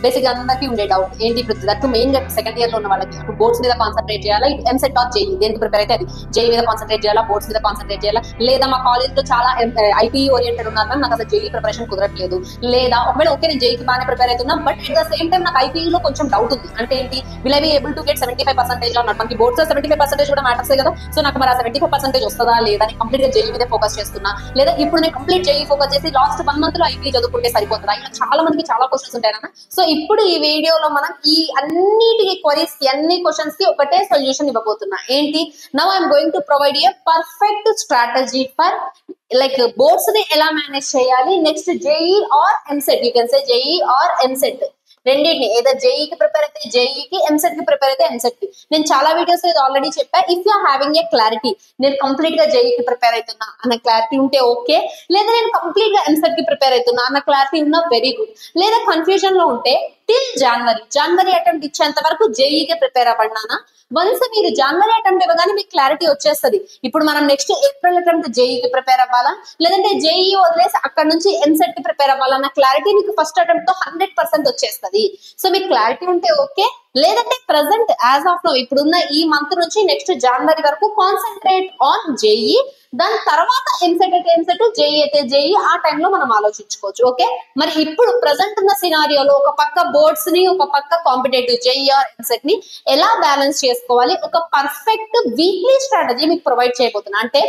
Basic గా అందరికీ ఉండే డౌట్ ఏంటి పృథ్వీ మెయిన్ గా సెకండ్ ఇయర్ లో ఉన్న వాళ్ళకి అటు బోర్డ్స్ మీద కాన్సన్ట్రేట్ చేయాలా, ఇటు ఎంసెట్ ఆర్ జేఈ దేనికి ప్రిపేర్ అయితే అది జేఈ మీద కాన్సన్ట్రేట్ చేయాలా, బోర్డ్స్ మీద కాన్సన్ట్రేట్ చేయాలా, లేదా మా కాలేజ్ లో చాలా ఐపీ ఓరియంటెడ్ ఉన్నారు నాకు అసలు జేఈ ప్రిపరేషన్ కుదరట్లేదు, లేదా ఒకవేళ ఓకే నేను జేఈకి బాగానే ప్రిపేర్ అవుతున్నా but at the same time నాకు ఐపీ లో కొంచెం డౌట్ ఉంది అంటే ఏంటి will I be able to get 75% అన్నట్టు మనకి బోర్డ్స్ 75% కూడా మ్యాటర్స్ కదా. సో నాకు మరి ఆ 75% వస్తుందా లేదా నేను కంప్లీట్ గా జేఈ మీద ఫోకస్ చేస్తున్నా, లేదా ఇప్పుడు నేను కంప్లీట్ జేఈ ఫోకస్ చేసి లాస్ట్ 1 month లో ఐపీ చదువుకుంటే సరిపోతుందా, ఇలా చాలా మందికి చాలా క్వశ్చన్స్ ఉంటాయి అన్న. సో ఇప్పుడు ఈ వీడియోలో మనం ఈ అన్నిటికి క్వరీస్ కి అన్ని క్వశ్చన్స్ కి ఒకటే సొల్యూషన్ ఇవ్వబోతున్నా. ఏంటి now I'm going to provide a perfect strategy for like boards ని ఎలా మేనేజ్ చేయాలి, next JEE or EAMCET, you can say JEE or EAMCET రెండింటిని, ఏదో జేఈకి ప్రిపేర్ అయితే జేఈకి, ఎంసెట్ కి ప్రిపేర్ అయితే ఎంసెట్ కి. నేను చాలా వీడియోస్ ఇది ఆల్రెడీ చెప్పా. If you having a clarity నేను కంప్లీట్ గా జేఈకి ప్రిపేర్ అవుతున్నా అన్న క్లారిటీ ఉంటే ఓకే, లేదా నేను కంప్లీట్ గా ఎంసెట్ కి ప్రిపేర్ అవుతున్నా అన్న క్లారిటీ ఉన్నా వెరీ గుడ్, లేదా కన్ఫ్యూజన్ లో ఉంటే టిల్ జనవరి అటెంప్ట్ ఇచ్చేంత వరకు జేఈకి ప్రిపేర్ అవ్వడానా. వన్స్ మీరు జనవరి అటెంప్ట్ ఇవ్వగానే మీకు క్లారిటీ వచ్చేస్తుంది. ఇప్పుడు మనం నెక్స్ట్ ఏప్రిల్ అటెంప్ట్ జేఈకి ప్రిపేర్ అవ్వాలా, లేదంటే జేఈ వదిలేసి అక్కడ నుంచి ఎంసెట్ కి ప్రిపేర్ అవ్వాలన్న క్లారిటీ మీకు ఫస్ట్ అటెంప్ట్ తో 100% వచ్చేస్తుంది. సో మీకు క్లారిటీ ఉంటే ఓకే, లేదంటే ప్రెసెంట్ యాజ్ ఆఫ్ నో ఇప్పుడున్న ఈ మంత్ నుంచి నెక్స్ట్ జనవరి వరకు కాన్సన్ట్రేట్ ఆన్ జేఈ, దాని తర్వాత ఎంసెట్ అయితే ఎంసెట్, జేఈ అయితే జేఈ, ఆ టైంలో మనం ఆలోచించుకోవచ్చు. ఓకే, మరి ఇప్పుడు ప్రెసెంట్ ఉన్న సినారియోలో ఒక పక్క బోర్డ్స్ ని, ఒక పక్క కాంపిటేటివ్ జేఈ ఆర్ ఎంసెట్ ని ఎలా బ్యాలెన్స్ చేసుకోవాలి, ఒక పర్ఫెక్ట్ వీక్లీ స్ట్రాటజీ మీకు ప్రొవైడ్ చేయబోతున్నా. అంటే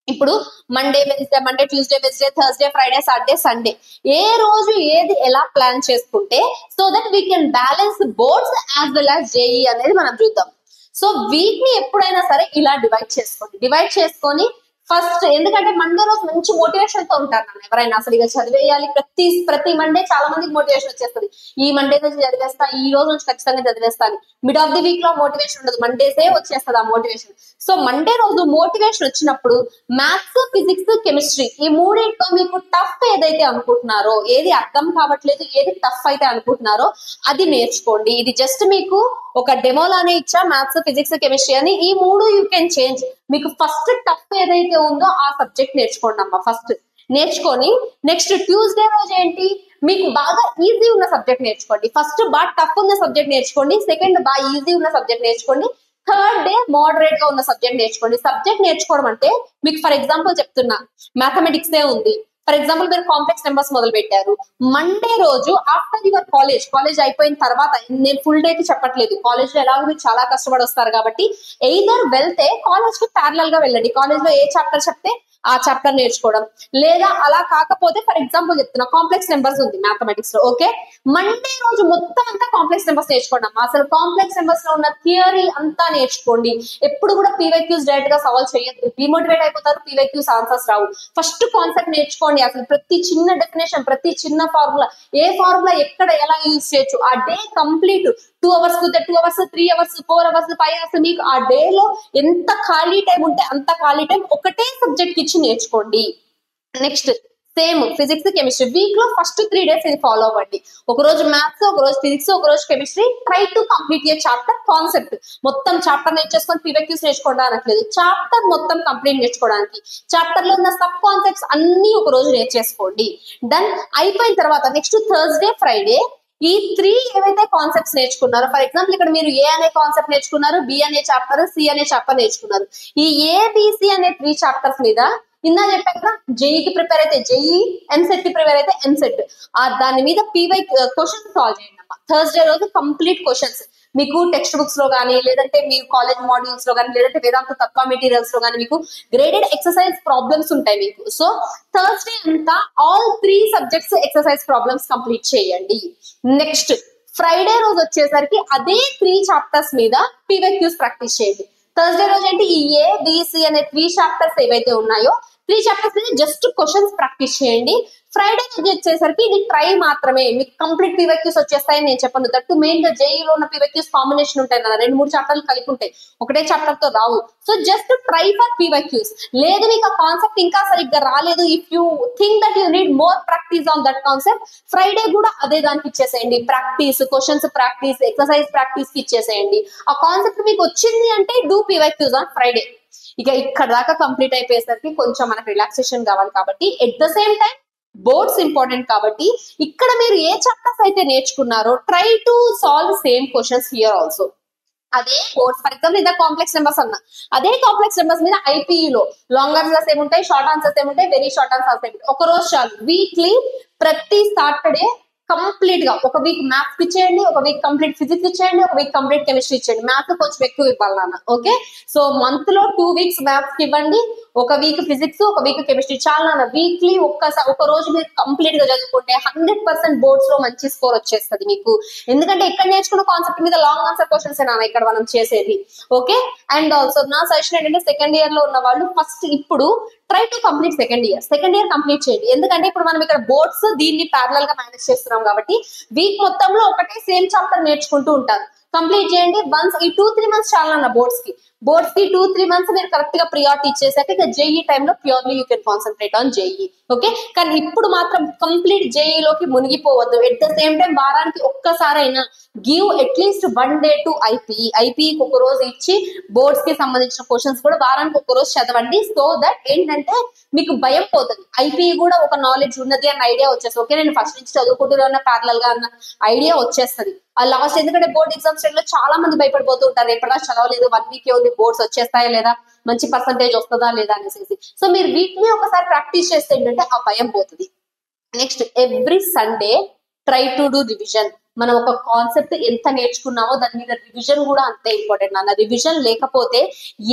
ఇప్పుడు Monday Tuesday Wednesday Thursday Friday Saturday Sunday ఏ రోజు ఏది ఎలా ప్లాన్ చేసుకుంటే so that we can balance boards as well as JEE అనేది మనం చూద్దాం. సో వీక్ ని ఎప్పుడైనా సరే ఇలా డివైడ్ చేసుకొని ఫస్ట్, ఎందుకంటే మండే రోజు మంచి మోటివేషన్ తో ఉంటారు నన్ను ఎవరైనా అసలు ఇక చదివేయాలి, ప్రతి మండే చాలా మందికి మోటివేషన్ వచ్చేస్తుంది. ఈ మండే నుంచి చదివేస్తా, ఈ రోజు నుంచి ఖచ్చితంగా చదివేస్తాను. మిడ్ ఆఫ్ ది వీక్ లో మోటివేషన్ ఉండదు, మండేసే వచ్చేస్తుంది ఆ మోటివేషన్. సో మండే రోజు మోటివేషన్ వచ్చినప్పుడు మ్యాథ్స్, ఫిజిక్స్, కెమిస్ట్రీ ఈ మూడింటిలో మీకు టఫ్ ఏదైతే అనుకుంటున్నారో, ఏది అర్థం కావట్లేదు, ఏది టఫ్ అయితే అనుకుంటున్నారో అది నేర్చుకోండి. ఇది జస్ట్ మీకు ఒక డెమోలానే ఇచ్చా, మ్యాథ్స్, ఫిజిక్స్, కెమిస్ట్రీ అని ఈ మూడు యూ కెన్ చేంజ్. మీకు ఫస్ట్ టఫ్ ఏదైతే ఉందో ఆ సబ్జెక్ట్ నేర్చుకోండి అమ్మా. ఫస్ట్ నేర్చుకొని నెక్స్ట్ ట్యూస్డే రోజు ఏంటి మీకు బాగా ఈజీ ఉన్న సబ్జెక్ట్ నేర్చుకోండి. ఫస్ట్ బాగా టఫ్ ఉన్న సబ్జెక్ట్ నేర్చుకోండి, సెకండ్ బాగా ఈజీ ఉన్న సబ్జెక్ట్ నేర్చుకోండి, థర్డ్ డే మోడరేట్ గా ఉన్న సబ్జెక్ట్ నేర్చుకోండి. సబ్జెక్ట్ నేర్చుకోవడం అంటే మీకు ఫర్ ఎగ్జాంపుల్ చెప్తున్నా, మ్యాథమెటిక్స్ ఏ ఉంది. ఫర్ ఎగ్జాంపుల్ మీరు కాంప్లెక్స్ నెంబర్స్ మొదలు పెట్టారు మండే రోజు ఆఫ్టర్ యువర్ కాలేజ్ అయిపోయిన తర్వాత, నేను ఫుల్ డే కి చెప్పట్లేదు, కాలేజ్ లో ఎలాగో మీరు చాలా కష్టపడి వస్తారు కాబట్టి ఎయిదర్ వెళ్తే కాలేజ్ కి ప్యారలల్ గా వెళ్ళండి, కాలేజ్ లో ఏ చాప్టర్ చెప్తే ఆ చాప్టర్ నేర్చుకోవడం, లేదా అలా కాకపోతే ఫర్ ఎగ్జాంపుల్ చెప్తున్నా కాంప్లెక్స్ నెంబర్స్ ఉంది మ్యాథమెటిక్స్ లో, ఓకే మండే రోజు మొత్తం అంతా కాంప్లెక్స్ నెంబర్స్ నేర్చుకోండి అమ్మా. అసలు కాంప్లెక్స్ నెంబర్స్ లో ఉన్న థియరీ అంతా నేర్చుకోండి. ఎప్పుడు కూడా పీవైక్యూస్ డైరెక్ట్ గా సాల్వ్ చేయొద్దు, డిమోటివేట్ అయిపోతారు, పీవైక్యూస్ ఆన్సర్స్ రావు. ఫస్ట్ కాన్సెప్ట్ నేర్చుకోండి. అసలు ప్రతి చిన్న డెఫినేషన్, ప్రతి చిన్న ఫార్ములా, ఏ ఫార్ములా ఎక్కడ ఎలా యూజ్ చేయొచ్చు, ఆ day complete 2 hours కుదితే 2 hours, 3 hours, 4 hours, 5 hours మీకు ఆ డే లో ఎంత ఖాళీ టైం ఉంటే అంత ఖాళీ టైం ఒకటే సబ్జెక్ట్ కి ఇచ్చి నేర్చుకోండి. Next same physics, chemistry week లో ఫస్ట్ 3 days ఇది ఫాలో అవ్వండి. ఒక రోజు మ్యాథ్స్, ఒక రోజు ఫిజిక్స్, ఒక రోజు chemistry. Try to complete A chapter concept. మొత్తం చాప్టర్ నేర్చేసుకొని పీవైక్యూస్ నేర్చుకోవడం అనట్లేదు, చాప్టర్ మొత్తం కంప్లీట్ నేర్చుకోవడానికి చాప్టర్ లో ఉన్న సబ్ కాన్సెప్ట్స్ అన్ని ఒక రోజు నేర్చేసుకోండి. దెన్ అయిపోయిన తర్వాత నెక్స్ట్ థర్స్డే ఫ్రైడే ఈ 3 ఏవైతే కాన్సెప్ట్స్ నేర్చుకున్నారో, ఫర్ ఎగ్జాంపుల్ ఇక్కడ మీరు ఏ అనే కాన్సెప్ట్ నేర్చుకున్నారు, బి అనే చాప్టర్, సి అనే చాప్టర్ నేర్చుకున్నారు. ఈ ఏబిసి అనే 3 చాప్టర్స్ మీద ఇందా చెప్పాను కదా, జేఈకి ప్రిపేర్ అయితే జేఈ, ఎంసెట్ కి ప్రిపేర్ అయితే ఎంసెట్, దాని మీద పీవై క్వశ్చన్స్ సాల్వ్ చేయండి అమ్మా. థర్స్డే రోజు కంప్లీట్ క్వశ్చన్స్ మీకు టెక్స్ట్ బుక్స్ లో కానీ, లేదంటే మీరు కాలేజ్ మాడ్యూల్స్ లో కానీ, లేదంటే వేదాంత తత్వ మెటీరియల్స్ లో కానీ మీకు గ్రేడెడ్ ఎక్సర్సైజ్ ప్రాబ్లమ్స్ ఉంటాయి మీకు. సో థర్స్డే అంతా all 3 subjects exercise problems complete చేయండి. నెక్స్ట్ ఫ్రైడే రోజు వచ్చేసరికి అదే 3 చాప్టర్స్ మీద పీవైక్యూస్ ప్రాక్టీస్ చేయండి. థర్స్డే రోజు ఏంటి ఈ ఏబిసి అనే 3 చాప్టర్స్ ఏవైతే ఉన్నాయో 3 చాప్టర్స్ మీద జస్ట్ క్వశ్చన్స్ ప్రాక్టీస్ చేయండి. ఫ్రైడే రోజు వచ్చేసరికి ఇది ట్రై మాత్రమే, మీకు కంప్లీట్ పీవైక్యూస్ వచ్చేస్తాయని నేను చెప్పను. దట్టు మెయిన్ గా జేఈలో ఉన్న పీవైక్యూస్ కాంబినేషన్ ఉంటాయి కదా, 2-3 చాప్టర్లు కలిపి ఉంటాయి, ఒకటే చాప్టర్ తో రావు. So just try for PYQs. లేదు మీకు ఆ కాన్సెప్ట్ ఇంకా సరిగ్గా రాలేదు, if you think that you need more practice on that concept, Friday కూడా అదే దానికి ఇచ్చేసేయండి. Practice, questions practice, exercise practice కి ఇచ్చేసేయండి. ఆ కాన్సెప్ట్ మీకు వచ్చింది అంటే డూ పీవైక్యూస్ ఆన్ ఫ్రైడే. ఇక ఇక్కడ దాకా కంప్లీట్ అయిపోయేసరికి కొంచెం మనకు రిలాక్సేషన్ కావాలి కాబట్టి at the same time boards important కాబట్టి ఇక్కడ మీరు ఏ చాప్టర్స్ అయితే నేర్చుకున్నారో try to solve same questions here also. అదే బోర్డ్స్ ఫర్ ఎగ్జాంపుల్ ఇదే కాంప్లెక్స్ నెంబర్స్ అన్న, అదే కాంప్లెక్స్ నెంబర్స్ మీద ఐపీఈలో లాంగ్ ఆన్సర్స్ ఏముంటాయి, షార్ట్ ఆన్సర్స్ ఏముంటాయి, వెరీ షార్ట్ ఆన్సర్స్ ఏముంటాయి. ఒక రోజు చాలు, వీక్లీ ప్రతి సాటర్డే కంప్లీట్ గా ఒక వీక్ మ్యాథ్స్ ఇచ్చేయండి, ఒక వీక్ కంప్లీట్ ఫిజిక్స్ ఇచ్చేయండి, ఒక వీక్ కంప్లీట్ కెమిస్ట్రీ ఇచ్చేయండి. మ్యాథ్స్ కొంచెం ఎక్కువ ఇవ్వాలి నాన్న. ఓకే, సో మంత్ లో 2 weeks మ్యాథ్స్ ఇవ్వండి, ఒక వీక్ ఫిజిక్స్, ఒక వీక్ కెమిస్ట్రీ. చాలా నాన్న, వీక్లీ ఒక రోజు మీరు కంప్లీట్ గా చదువుకుంటే 100% బోర్డ్స్ లో మంచి స్కోర్ వచ్చేస్తుంది మీకు. ఎందుకంటే ఇక్కడ నేర్చుకున్న కాన్సెప్ట్ మీద లాంగ్ ఆన్సర్ క్వశ్చన్స్ నాన్న ఇక్కడ మనం చేసేది. ఓకే, అండ్ ఆల్సో నా సజెషన్ ఏంటంటే సెకండ్ ఇయర్ లో ఉన్న వాళ్ళు ఫస్ట్ ఇప్పుడు try to complete second year complete చేయండి. ఎందుకంటే ఇప్పుడు మనం ఇక్కడ బోర్డ్స్ దీన్ని ప్యారలల్ గా మేనేజ్ చేస్తున్నాం కాబట్టి వీక్ మొత్తంలో ఒకటే సేమ్ చాప్టర్ నేర్చుకుంటూ ఉంటారు. కంప్లీట్ చేయండి వన్స్. ఈ 2-3 months చాలా బోర్డ్స్ కి 2-3 months మీరు కరెక్ట్ గా ప్రియారిటీ ఇచ్చేసాక ఇక జేఈ టైంలో purely you can concentrate on JEE. Okay, కానీ ఇప్పుడు మాత్రం కంప్లీట్ జేఈలోకి మునిగిపోవద్దు. ఎట్ ద సేమ్ టైం వారానికి ఒక్కసారైనా గివ్ అట్లీస్ట్ 1 day టు ఐపీఈకి ఒక రోజు ఇచ్చి బోర్డ్స్ కి సంబంధించిన క్వశ్చన్స్ కూడా వారానికి ఒక రోజు చదవండి. సో దట్ ఏంటంటే మీకు భయం పోతుంది, ఐపీఈ కూడా ఒక నాలెడ్జ్ ఉన్నది అన్న ఐడియా వచ్చేస్తుంది. ఓకే, నేను ఫస్ట్ నుంచి చదువుకుంటూనే ఉన్న ప్యారలల్ గా అన్న ఐడియా వచ్చేస్తుంది ఆ లాస్ట్. ఎందుకంటే బోర్డ్ ఎగ్జామ్స్ లో చాలా మంది భయపడిపోతూ ఉంటారు, ఎప్పుడా చదవలేదు 1 week ఉంది, బోర్డ్స్ వచ్చేస్తాయా లేదా, మంచి పర్సంటేజ్ వస్తుందా లేదా అనేసి. సో మీరు వీక్లీ ఒకసారి ప్రాక్టీస్ చేస్తే ఏంటంటే ఆ భయం పోతుంది. Next, every Sunday try to do revision. మనం ఒక కాన్సెప్ట్ ఎంత నేర్చుకున్నామో దాని మీద రివిజన్ కూడా అంతే ఇంపార్టెంట్ అన్న. రివిజన్ లేకపోతే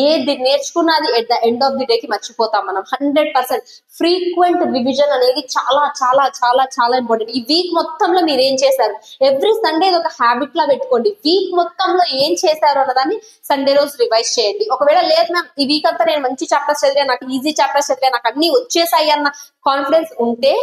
ఏది నేర్చుకున్నది at the end of the day కి మర్చిపోతాం మనం. 100% ఫ్రీక్వెంట్ రివిజన్ అనేది చాలా చాలా చాలా చాలా ఇంపార్టెంట్. ఈ వీక్ మొత్తంలో మీరు ఏం చేశారు, ఎవ్రీ సండే ఒక హ్యాబిట్ లా పెట్టుకోండి. వీక్ మొత్తంలో ఏం చేశారు అన్నదాన్ని సండే రోజు రివైజ్ చేయండి. ఒకవేళ లేదు మ్యామ్ ఈ వీక్ అంతా నేను మంచి చాప్టర్స్ చదివా, నాకు ఈజీ చాప్టర్స్ చదివా, నాకు అన్ని వచ్చేసాయి అన్న కాన్ఫిడెన్స్ ఉంటే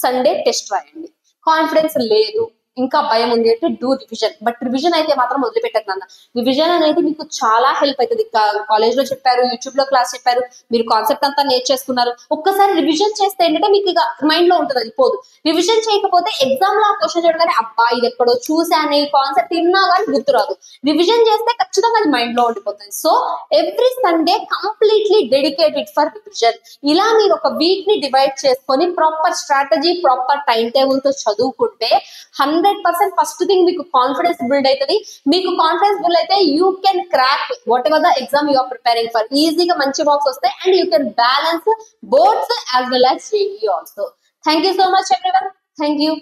సండే టెస్ట్ రాయండి. కాన్ఫిడెన్స్ లేదు, ఇంకా భయం ఉంది అంటే డూ రివిజన్. బట్ రివిజన్ అయితే మాత్రం వదిలిపెట్టదు నాన్న. రివిజన్ అనేది మీకు చాలా హెల్ప్ అవుతుంది. కాలేజ్ లో చెప్పారు, యూట్యూబ్ లో క్లాస్ చెప్పారు, మీరు కాన్సెప్ట్ అంతా నేర్చేసుకున్నారు. ఒక్కసారి రివిజన్ చేస్తే ఏంటంటే మీకు ఇక మైండ్ లో ఉంటుంది, అది పోదు. రివిజన్ చేయకపోతే ఎగ్జామ్ లో ఆ క్వశ్చన్ చూడగానే అబ్బా ఇది ఎక్కడో చూసాను, ఈ కాన్సెప్ట్ విన్నా కానీ గుర్తురాదు. రివిజన్ చేస్తే ఖచ్చితంగా అది మైండ్ లో ఉండిపోతుంది. So every Sunday completely dedicated for revision. ఇలా మీరు ఒక వీక్ ని డివైడ్ చేసుకొని proper strategy, proper time table తో చదువుకుంటే 100% ఫస్ట్ థింగ్ మీకు కాన్ఫిడెన్స్ బిల్డ్ అవుతుంది. మీకు కాన్ఫిడెన్స్ బిల్డ్ అయితే you can crack whatever the exam you are preparing for. ఈజీగా మంచి మార్క్స్ వస్తాయి and you can balance boards as well as JEE also. Thank you so much everyone. Thank you.